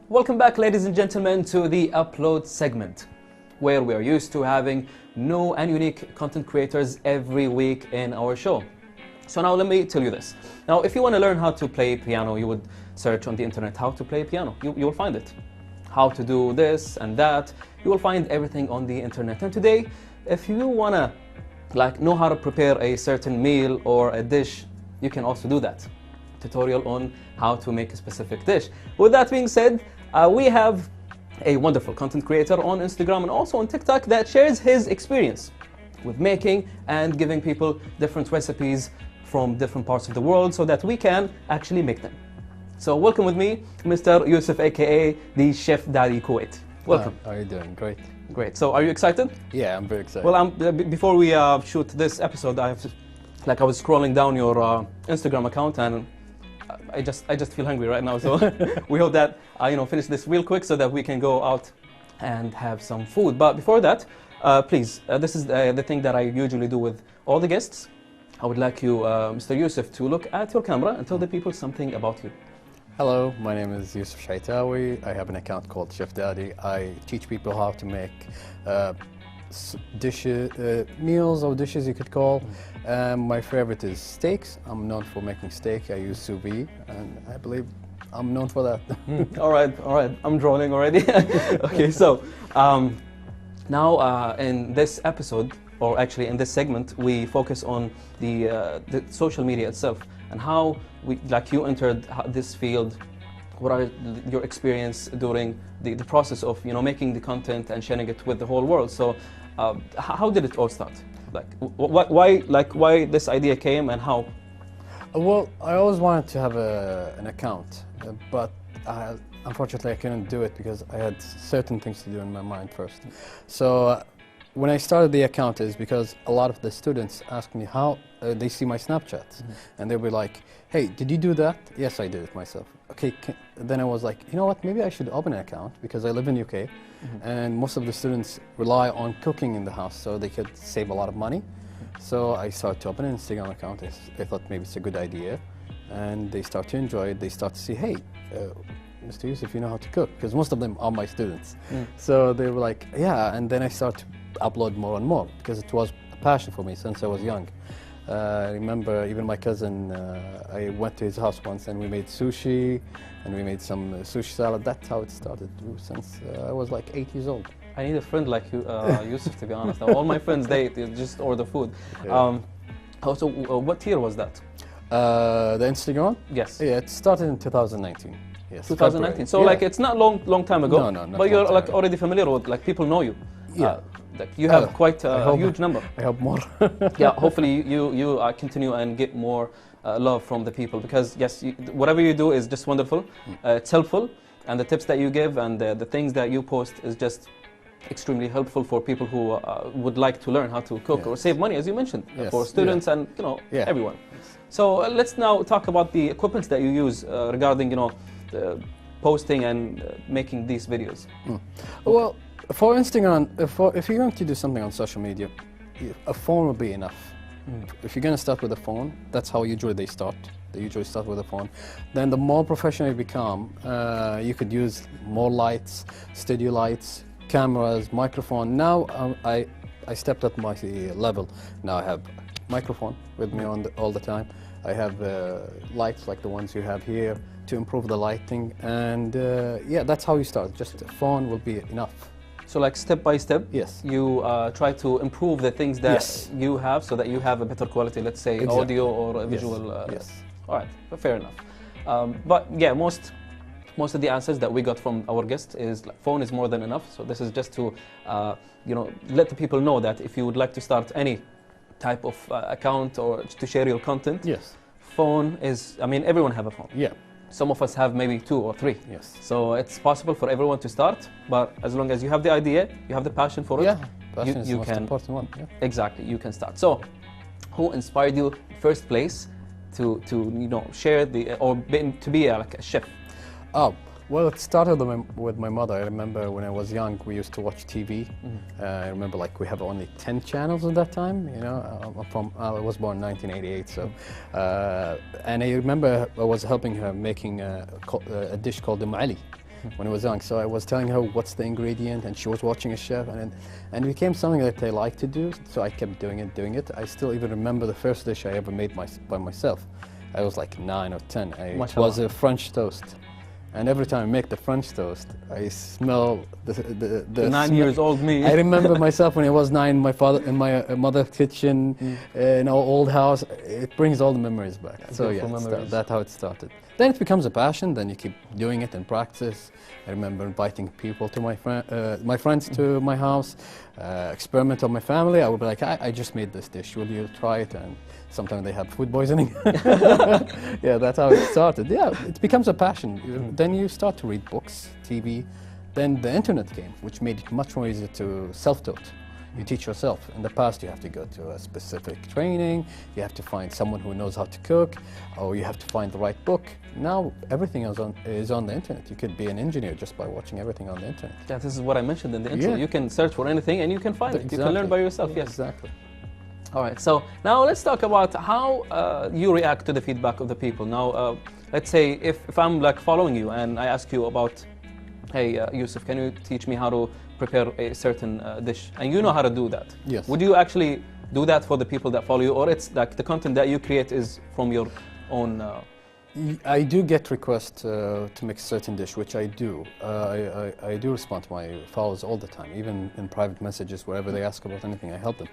Welcome back, ladies and gentlemen, to the upload segment, where we are used to having new and unique content creators every week in our show. So now let me tell you this. Now, if you want to learn how to play piano, you would search on the internet how to play piano. You will find it. How to do this and that. You will find everything on the internet. And today, if you want to know how to prepare a certain meal or a dish, you can also do that. Tutorial on how to make a specific dish. With that being said, we have a wonderful content creator on Instagram and also on TikTok that shares his experience with making and giving people different recipes from different parts of the world so that we can actually make them. So welcome with me, Mr. Yousef, aka the Chef Daddy Kuwait. Welcome. How are you doing? Great. Great. So are you excited? Yeah, I'm very excited. Well, before we shoot this episode, I was scrolling down your Instagram account and I just feel hungry right now. So we hope that finish this real quick so that we can go out and have some food. But before that, please, this is the thing that I usually do with all the guests. I would like you, Mr. Yousef, to look at your camera and tell the people something about you. Hello, my name is Yousef Shaitawi. I have an account called Chef Daddy. I teach people how to make meals or dishes you could call. My favorite is steaks. I'm known for making steak. I use sous vide, and I believe I'm known for that. All right. I'm drooling already. Okay, so now in this episode, or actually in this segment, we focus on the social media itself and how you entered this field. What are your experience during the process of making the content and sharing it with the whole world? So how did it all start? Why this idea came and how? Well, I always wanted to have an account, but unfortunately I couldn't do it because I had certain things to do in my mind first. So when I started the account is because a lot of the students ask me how they see my Snapchats, and they'll be like, hey, did you do that? Yes, I did it myself. Okay, then I was like, you know what, maybe I should open an account because I live in UK, and most of the students rely on cooking in the house so they could save a lot of money. So I started to open an Instagram account. I thought maybe it's a good idea, and they start to enjoy it. They start to see, hey, Mr. Yousef, you know how to cook, because most of them are my students. So they were like, yeah, and then I started to upload more and more because it was a passion for me since I was young. I remember even my cousin, I went to his house once and we made sushi and we made some sushi salad. That's how it started since I was like 8 years old. I need a friend like you, Yousef, to be honest. All my friends, they just order food. Yeah. Also, what year was that? The Instagram? Yes. Yeah, it started in 2020. Yes. 2019. So it's not long time ago. No, not but you're long time already familiar with people know you. Yeah. You have quite a huge number. I hope more. Yeah, hopefully you continue and get more love from the people, because yes, whatever you do is just wonderful. It's helpful, and the tips that you give and the things that you post is just extremely helpful for people who would like to learn how to cook or save money, as you mentioned, for students and everyone. So let's now talk about the equipment that you use regarding the posting and making these videos. Well, for Instagram, if you're going to do something on social media, a phone will be enough. If you're going to start with a phone, that's how usually they start. They usually start with a phone. Then the more professional you become, you could use more lights, studio lights, cameras, microphone. Now I stepped up my level. Now I have microphone with me all the time. I have lights like the ones you have here to improve the lighting, and yeah, that's how you start. Just a phone will be enough. So step by step, yes, you try to improve the things that you have so that you have a better quality, let's say audio or a visual. Yes. All right, fair enough. But yeah, most of the answers that we got from our guests is phone is more than enough. So this is just to let the people know that if you would like to start any type of account or to share your content, phone is, everyone have a phone. Yeah. Some of us have maybe 2 or 3. Yes. So it's possible for everyone to start, but as long as you have the idea, you have the passion for it, passion is the most important one. Yeah. Exactly, you can start. So, who inspired you first place to share to be like a chef? Oh, well, it started with my mother. I remember when I was young, we used to watch TV. I remember we have only 10 channels at that time. I was born in 1988, so and I remember I was helping her making a dish called the Ali. when I was young. So I was telling her what's the ingredient, and she was watching a chef, and it became something that I like to do. So I kept doing it. I still even remember the first dish I ever made by myself. I was like 9 or 10. It was a French toast. And every time I make the French toast, I smell the 9-year-old me. I remember myself when I was 9, my father in my mother's kitchen, in our old house. It brings all the memories back. So yeah, that's how it started. Then it becomes a passion. Then you keep doing it and practice. I remember inviting people to my friends to my house, experiment on my family. I would be like, I just made this dish. Will you try it? And sometimes they have food poisoning. Yeah, that's how it started. Yeah, it becomes a passion. Then you start to read books, TV. Then the internet came, which made it much more easier to self-taught. You teach yourself. In the past, you have to go to a specific training, you have to find someone who knows how to cook, or you have to find the right book. Now, everything is on the internet. You could be an engineer just by watching everything on the internet. Yeah, this is what I mentioned in the intro. You can search for anything and you can find it. You can learn by yourself, yes. Exactly. All right, so now let's talk about how you react to the feedback of the people. Now, let's say if I'm like following you and I ask you about, hey, Yousef, can you teach me how to prepare a certain dish? And you know how to do that. Yes. Would you actually do that for the people that follow you, or it's like the content that you create is from your own? I do get requests to make a certain dish, which I do. I do respond to my followers all the time, even in private messages, wherever they ask about anything, I help them.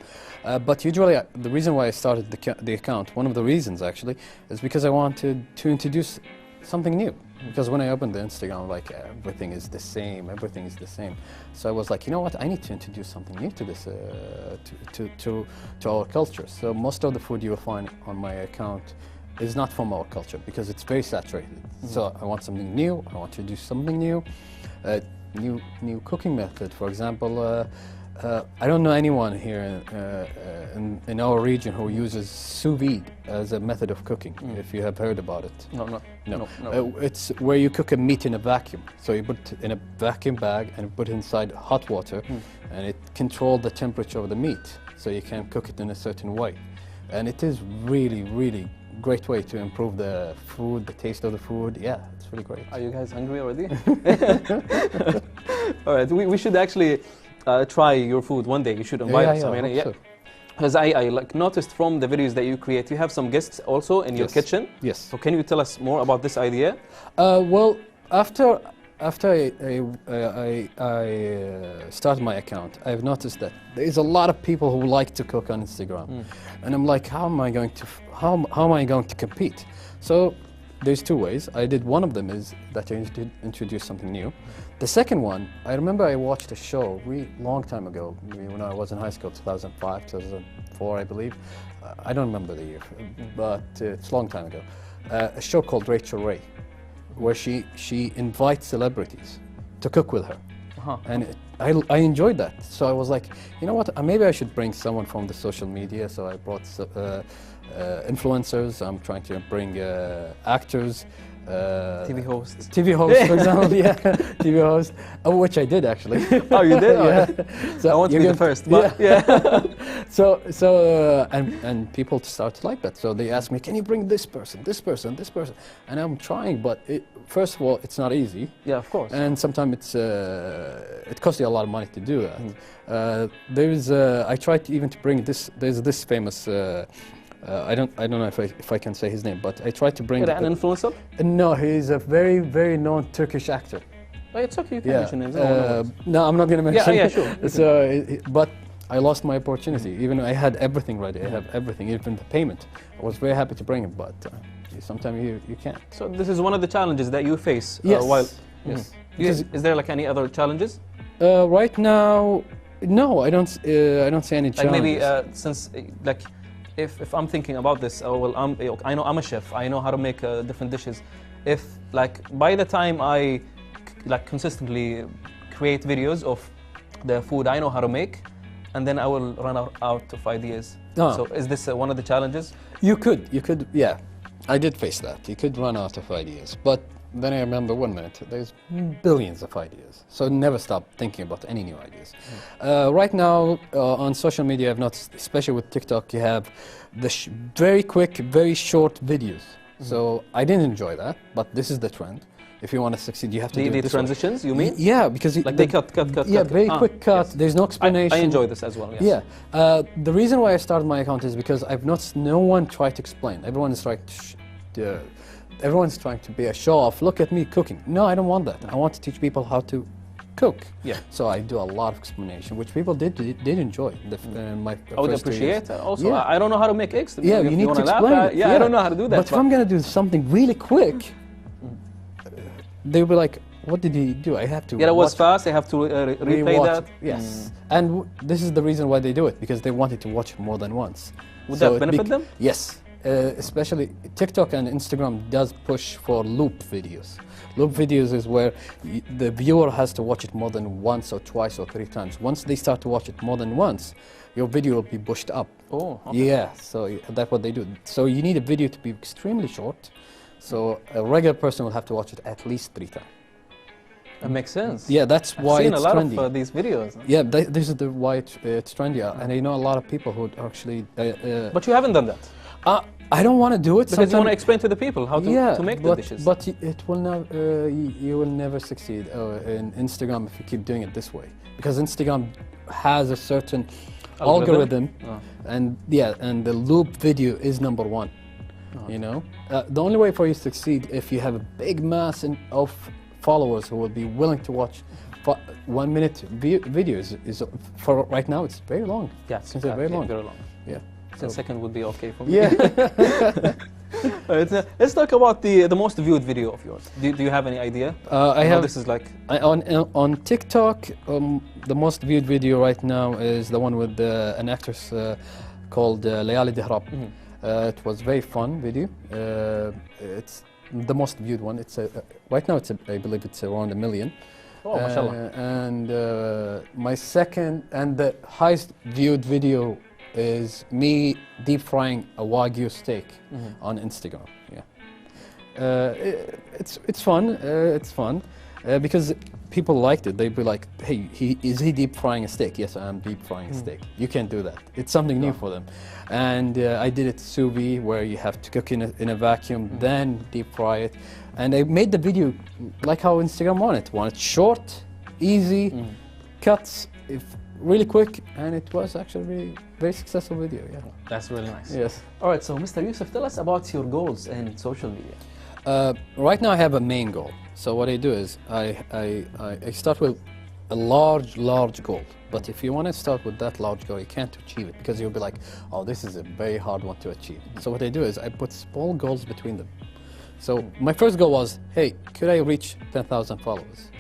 But usually, the reason why I started the account, one of the reasons actually, is because I wanted to introduce something new. Because when I opened the Instagram, like everything is the same, everything is the same. So I was like, you know what, I need to introduce something new to this, to our culture. So most of the food you will find on my account is not from our culture because it's very saturated. So I want something new, I want to do something new, new cooking method. For example, I don't know anyone here in our region who uses sous vide as a method of cooking, if you have heard about it. No. It's where you cook a meat in a vacuum. So you put it in a vacuum bag and put it inside hot water, and it controls the temperature of the meat, so you can cook it in a certain way. And it is really, really great way to improve the food, the taste of the food. Yeah, it's really great. Are you guys hungry already? All right, we should actually try your food one day. You should invite us. I mean, because I like noticed from the videos that you create, you have some guests also in your kitchen. Yes. So can you tell us more about this idea? Well, after I started my account, I've noticed that there is a lot of people who like to cook on Instagram, and I'm like, how am I going to compete? So there's two ways. I did one of them is that I introduced something new. The second one, I remember I watched a show long time ago, when I was in high school, 2005, 2004, I believe. I don't remember the year, but it's a long time ago. A show called Rachel Ray, where she invites celebrities to cook with her. And I enjoyed that. So I was like, you know what, maybe I should bring someone from the social media. So I brought influencers. I'm trying to bring actors. TV hosts. TV hosts, for example, yeah, TV hosts, which I did actually. Oh, you did? Yeah. So I want to be the first, but yeah. And people start to like that. So they ask me, can you bring this person, this person, this person? And I'm trying, but first of all, it's not easy. Yeah, of course. And sometimes it costs you a lot of money to do that. I tried even to bring this. There's this famous. I don't know if I can say his name, but I tried to bring. Is an influencer? No, he's a very, very known Turkish actor. Oh, it's okay, you can mention names. No, I'm not going to mention. Yeah, sure. So, but I lost my opportunity. Even though I had everything ready, I have everything, even the payment. I was very happy to bring it, but sometimes you can't. So this is one of the challenges that you face. Yes. Yes. Is there like any other challenges? Right now, no, I don't see any challenges. Like maybe since like. If I'm thinking about this, I know I'm a chef. I know how to make different dishes. If like by the time I like consistently create videos of the food I know how to make, and then I will run out of ideas. So is this one of the challenges? You could, yeah. I did face that. You could run out of ideas, but then I remember 1 minute, there's billions of ideas. So never stop thinking about any new ideas. Right now, on social media, I've noticed, especially with TikTok, you have the very quick, very short videos. So I didn't enjoy that, but this is the trend. If you want to succeed, you have to do the it this transitions, way. you mean? Yeah, because like they cut. Yeah, very quick cut. Yes. There's no explanation. I enjoy this as well. Yes. Yeah. The reason why I started my account is because I've noticed no one tried to explain. Everyone is trying to. Everyone's trying to be a show off. Look at me cooking. No, I don't want that. I want to teach people how to cook. Yeah. So I do a lot of explanation, which people did enjoy. I would appreciate it. Also, yeah. I don't know how to make eggs. Yeah, you need to explain it. Yeah, I don't know how to do that. But if I'm going to do something really quick, they'll be like, what did he do? I have to. Yeah, it was fast. I have to replay that. Yes. And this is the reason why they do it, because they wanted to watch it more than once. Would that benefit them? Yes. Especially TikTok and Instagram does push for loop videos. Loop videos is where the viewer has to watch it more than once or twice or 3 times. Once they start to watch it more than once, your video will be pushed up. Oh, okay. Yeah, so that's what they do. So you need a video to be extremely short. So a regular person will have to watch it at least 3 times. That makes sense. Yeah, that's why it's trendy. I've seen a lot of these videos. Yeah, this is why it's trendy. And I know a lot of people who actually... but you haven't done that. I don't want to do it because you want to explain to the people how to make the dishes. But it will never, you will never succeed in Instagram if you keep doing it this way, because Instagram has a certain algorithm, and and the loop video is number 1. You know, the only way for you to succeed if you have a big mass of followers who will be willing to watch 1 minute videos is for right now it's very long. Yeah, it's very long. Very long. Yeah. 10 seconds would be okay for me. Yeah. Let's talk about the most viewed video of yours. Do you have any idea? I have. This is like on TikTok. The most viewed video right now is the one with an actress called Layali Dihrab. It was very fun video. It's the most viewed one. It's right now. I believe it's around 1 million. Oh, mashallah. And my second and the highest viewed video is me deep frying a Wagyu steak on Instagram. Yeah, it's fun. It's fun because people liked it. They'd be like, "Hey, is he deep frying a steak?" Yes, I am deep frying a steak. You can't do that. It's something new for them. And I did it sous vide, where you have to cook in a vacuum, then deep fry it. And I made the video like how Instagram wanted short, easy, cuts, really quick, and it was actually really very successful video. Yeah, that's really nice. Yes. All right, so Mr. Yousef, tell us about your goals in social media. Right now I have a main goal. So what I do is I start with a large goal. But if you want to start with that large goal, you can't achieve it because you'll be like, oh, this is a very hard one to achieve. So what I do is I put small goals between them. So my first goal was, hey, could I reach 10,000 followers?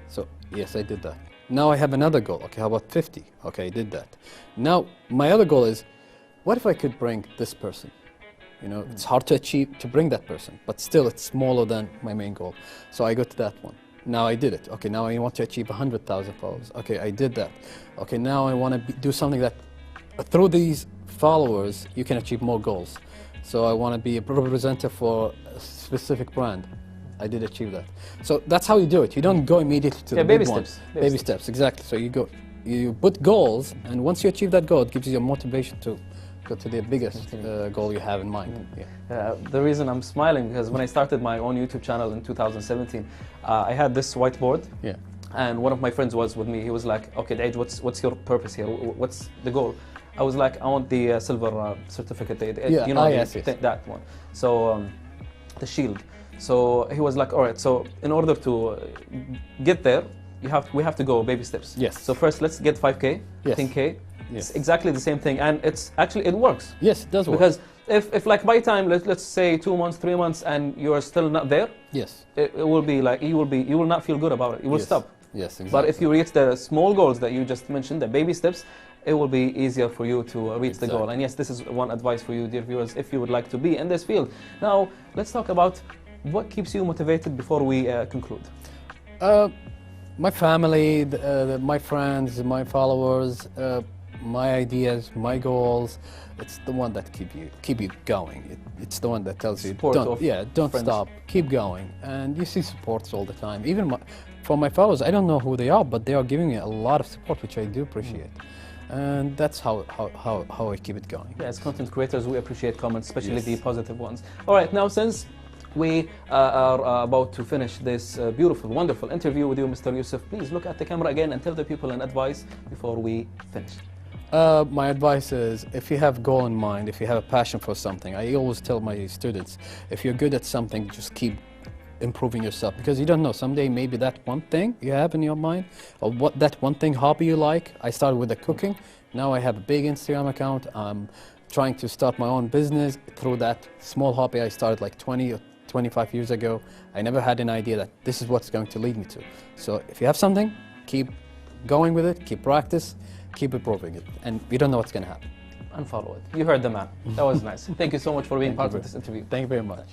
So yes, I did that. Now I have another goal. Okay, how about 50? Okay, I did that. Now my other goal is, what if I could bring this person? You know, it's hard to achieve, to bring that person, but still it's smaller than my main goal. So I go to that one. Now I did it. Okay, now I want to achieve 100,000 followers. Okay, I did that. Okay, now I want to do something that through these followers, you can achieve more goals. So I want to be a representative for a specific brand. I did achieve that. So that's how you do it. You don't go immediately to the big one. Baby steps, exactly. So you put goals, and once you achieve that goal, it gives you a motivation to go to the biggest goal you have in mind. The reason I'm smiling because when I started my own YouTube channel in 2017, I had this whiteboard. Yeah. And one of my friends was with me. He was like, "Okay, Dej, what's your purpose here? What's the goal?" I was like, "I want the silver certificate. You know, yes. That one. So the shield." So he was like, "All right. So in order to get there, we have to go baby steps. Yes. So first, let's get 5K, 10K. Yes. It's exactly the same thing, and it works. Yes, it does work. Because if like by time let's say 2 months, 3 months, and you're still not there, yes, it will be like you will not feel good about it. You will stop. Yes, exactly. But if you reach the small goals that you just mentioned, the baby steps, it will be easier for you to reach the goal. And yes, this is one advice for you, dear viewers, if you would like to be in this field. Now, let's talk about what keeps you motivated before we conclude. My family, my friends, my followers, my ideas, my goals. It's the one that keep you going. It's the one that tells you, don't stop, keep going. And you see supports all the time. Even for my followers, I don't know who they are, but they are giving me a lot of support, which I do appreciate. And that's how I keep it going. Yeah, as content creators, we appreciate comments, especially the positive ones. All right, now since We are about to finish this beautiful, wonderful interview with you, Mr. Yousef. Please look at the camera again and tell the people an advice before we finish. My advice is, if you have a goal in mind, if you have a passion for something, I always tell my students, if you're good at something, just keep improving yourself, because you don't know, someday maybe that one thing you have in your mind, or what that one thing, hobby you like. I started with the cooking, now I have a big Instagram account. I'm trying to start my own business through that small hobby I started like 20 or 25 years ago. I never had an idea that this is what's going to lead me to. So if you have something, keep going with it, keep practice, keep improving it, and you don't know what's going to happen. And follow it. You heard the man. That was nice. Thank you so much for being part of this interview. Thank you very much.